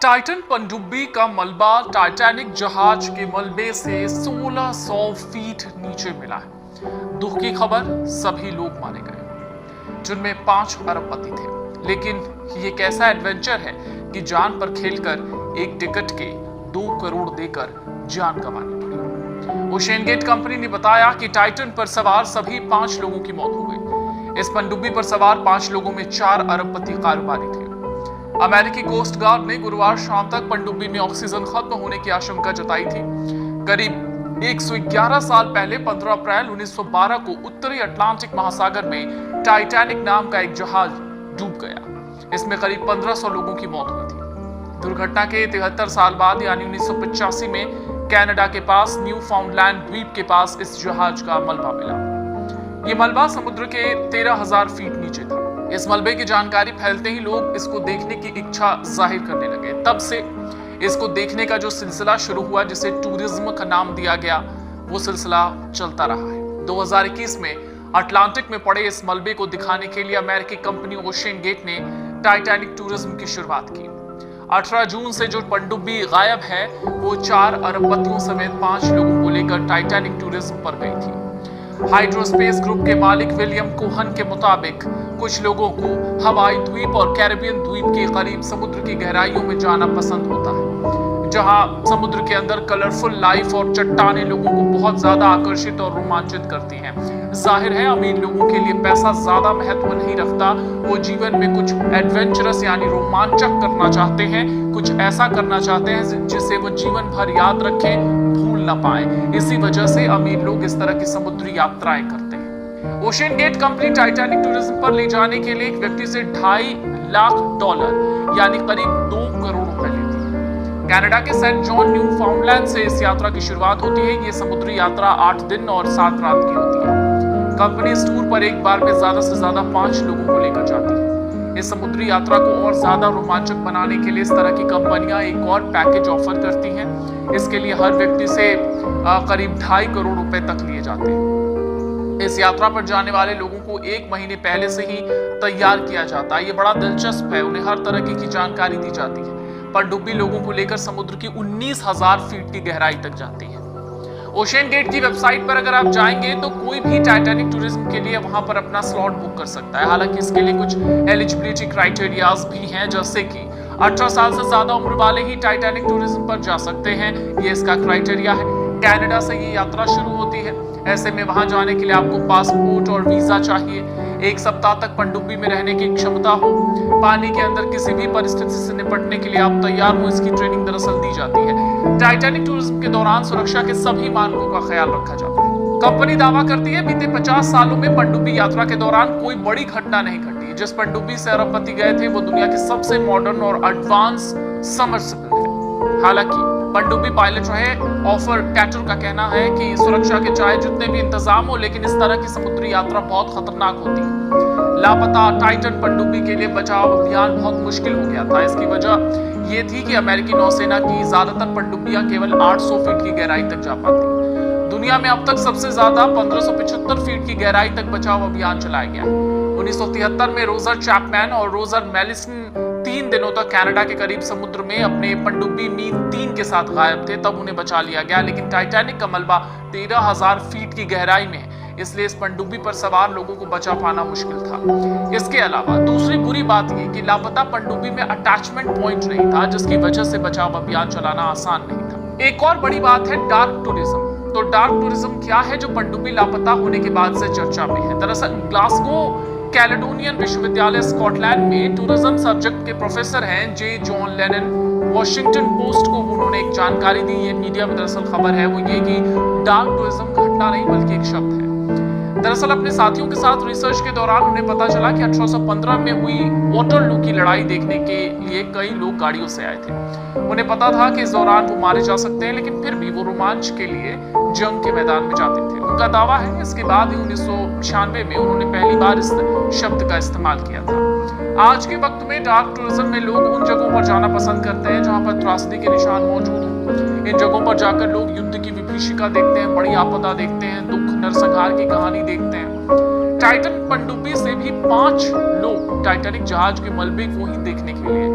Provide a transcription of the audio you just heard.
Titan पनडुब्बी का मलबा टाइटैनिक जहाज के मलबे से 1600 फीट नीचे मिला है। दुख की खबर, सभी लोग मारे गए जिनमें 5 अरबपति थे। लेकिन ये कैसा एडवेंचर है कि जान पर खेलकर एक टिकट के 2 करोड़ देकर जान गंवानी पड़ी। ओशियन गेट कंपनी ने बताया कि टाइटन पर सवार सभी 5 लोगों की मौत हो गई। इस पनडुब्बी पर सवार 5 लोगों में 4 अरबपति कारोबारी थे। अमेरिकी कोस्ट गार्ड ने गुरुवार शाम तक पनडुब्बी में ऑक्सीजन खत्म होने की आशंका जताई थी। करीब 111 साल पहले 15 अप्रैल 1912 को उत्तरी अटलांटिक महासागर में टाइटैनिक नाम का एक जहाज डूब गया। इसमें करीब 1500 लोगों की मौत हुई थी। दुर्घटना के 73 साल बाद यानी 1985 में कनाडा के पास न्यू फाउंडलैंड द्वीप के पास इस जहाज का मलबा मिला। ये मलबा समुद्र के 13,000 फीट नीचे था। इस मलबे की जानकारी फैलते ही लोग इसको देखने की इच्छा जाहिर करने लगे। तब से इसको देखने का जो सिलसिला शुरू हुआ, जिसे टूरिज्म का नाम दिया गया, वो सिलसिला चलता रहा है। 2021 में अटलांटिक में पड़े इस मलबे को दिखाने के लिए अमेरिकी कंपनी ओशियन गेट ने टाइटैनिक टूरिज्म की शुरुआत की। 18 जून से जो पनडुब्बी गायब है, वो 4 अरबपतियों समेत 5 लोगों को लेकर टाइटैनिक टूरिज्म पर गई थी। हाइड्रोस्पेस ग्रुप के मालिक विलियम कोहन के मुताबिक कुछ लोगों को हवाई द्वीप और कैरिबियन द्वीप के करीब समुद्र की गहराइयों में जाना पसंद होता है, जहां समुद्र के अंदर कलरफुल लाइफ और चट्टानें लोगों को बहुत ज्यादा आकर्षित और रोमांचित करती हैं। जाहिर है, अमीर लोगों के लिए पैसा ज्यादा महत्व नहीं रखता। वो जीवन में कुछ एडवेंचरस यानी रोमांचक करना चाहते हैं, कुछ ऐसा करना चाहते हैं जिसे वो जीवन भर याद रखें, भूल ना पाए। इसी वजह से अमीर लोग इस तरह की समुद्री यात्राएं करते हैं। OceanGate company Titanic tourism पर ले जाने के लिए एक व्यक्ति से $2.5 लाख यानी करीब 2 करोड़ रुपए लेती है। कनाडा के सेंट जॉन न्यू फाउंडलैंड से इस यात्रा की शुरुआत होती है। ये समुद्री यात्रा 8 दिन और 7 रात की होती है। कंपनी इस टूर पर एक बार में ज्यादा से ज्यादा 5 लोगों को लेकर जाती है। इस समुद्री यात्रा को और ज्यादा रोमांचक बनाने के लिए इस तरह की कंपनियां एक और पैकेज ऑफर करती हैं। इसके लिए हर व्यक्ति से करीब 2.5 करोड़ रुपए तक लिए जाते हैं। इस यात्रा पर जाने वाले लोगों को 1 महीने पहले से ही तैयार किया जाता है। ये बड़ा दिलचस्प है। उन्हें हर तरह की जानकारी दी जाती है। पनडुब्बी लोगों को लेकर समुद्र की 19,000 फीट की गहराई तक जाती है। ओशियन गेट की वेबसाइट पर अगर आप जाएंगे तो कोई भी टाइटैनिक टूरिज्म के लिए वहां पर अपना स्लॉट बुक कर सकता है। हालांकि इसके लिए कुछ एलिजिबिलिटी क्राइटेरियाज भी हैं, जैसे कि 18 साल से ज्यादा उम्र वाले ही टाइटैनिक टूरिज्म पर जा सकते हैं। ये इसका क्राइटेरिया है। कनाडा से ये यात्रा शुरू होती है। ऐसे में वहां जाने के लिए आपको पासपोर्ट और वीजा चाहिए। 1 सप्ताह तक पनडुब्बी में रहने की क्षमता हो। पानी के अंदर किसी भी परिस्थिति से निपटने के लिए आप तैयार हो, इसकी ट्रेनिंग दरअसल दी जाती है। टाइटैनिक टूरिज्म के दौरान सुरक्षा के सभी मानकों का ख्याल रखा जाता है। कंपनी दावा करती है बीते 50 सालों में पनडुब्बी यात्रा के दौरान कोई बड़ी घटना नहीं घटी। जिस पनडुब्बी से अरबपति गए थे वो दुनिया की सबसे मॉडर्न और एडवांस सबमर्सिबल है। हालांकि पनडुब्बी पायलट रहे ऑफर कैटर का कहना है कि सुरक्षा के चाहे जितने भी इंतजाम हो, लेकिन इस तरह की समुद्री यात्रा बहुत खतरनाक होती है। लापता टाइटन पनडुब्बी के लिए बचाव अभियान बहुत मुश्किल हो गया था। इसकी वजह यह थी कि अमेरिकी नौसेना की ज्यादातर पनडुब्बियां केवल 800 फीट की गहराई तक जा पाती। दुनिया में अब तक सबसे ज्यादा 1575 फीट की गहराई तक बचाव अभियान चलाया गया। 1973 में रोजर चैपमैन और रोजर मेलिसन 3 दिनों तक कनाडा के करीब समुद्र में अपने पनडुब्बी मीन 3 के साथ गायब थे। तब उन्हें बचा लिया गया। लेकिन टाइटैनिक का मलबा 13,000 फीट की गहराई में है, इसलिए इस पनडुब्बी पर सवार लोगों को बचा पाना मुश्किल था। इसके अलावा दूसरी बुरी बात यह कि लापता पनडुब्बी में अटैचमेंट पॉइंट नहीं था, जिसकी वजह से बचाव अभियान चलाना आसान नहीं था। एक और बड़ी बात है डार्क टूरिज्म। तो डार्क टूरिज्म क्या है जो पनडुब्बी लापता होने के बाद से चर्चा में है? दरअसल ग्लासगो कैलेडोनियन विश्वविद्यालय स्कॉटलैंड में टूरिज्म सब्जेक्ट के प्रोफेसर हैं जे जॉन लेनन। वॉशिंगटन पोस्ट को उन्होंने एक जानकारी दी। ये मीडिया में दरअसल खबर है, वो ये कि डार्क टूरिज्म घटना नहीं बल्कि एक शब्द है। दरअसल अपने साथियों के साथ रिसर्च के दौरान उन्हें पता चला कि 1815 में हुई वाटरलू की लड़ाई देखने के लिए कई लोग गाड़ियों से आए थे। उन्हें पता था कि इस दौरान वो मारे जा सकते हैं, लेकिन फिर भी वो रोमांच के लिए जंग के मैदान में जाते थे। उनका दावा है इसके बाद ही 1996 में उन्होंने पहली बार इस शब्द का इस्तेमाल किया था। आज के वक्त में डार्क टूरिज्म में लोग उन जगहों पर जाना पसंद करते हैं जहां पर त्रासदी के निशान मौजूद हों। इन जगहों पर जाकर लोग युद्ध की विभीषिका देखते हैं, बड़ी आपदा देखते हैं, दुख नरसंहार की कहानी देखते हैं। टाइटन पनडुब्बी से भी 5 लोग टाइटैनिक जहाज के मलबे को ही देखने के लिए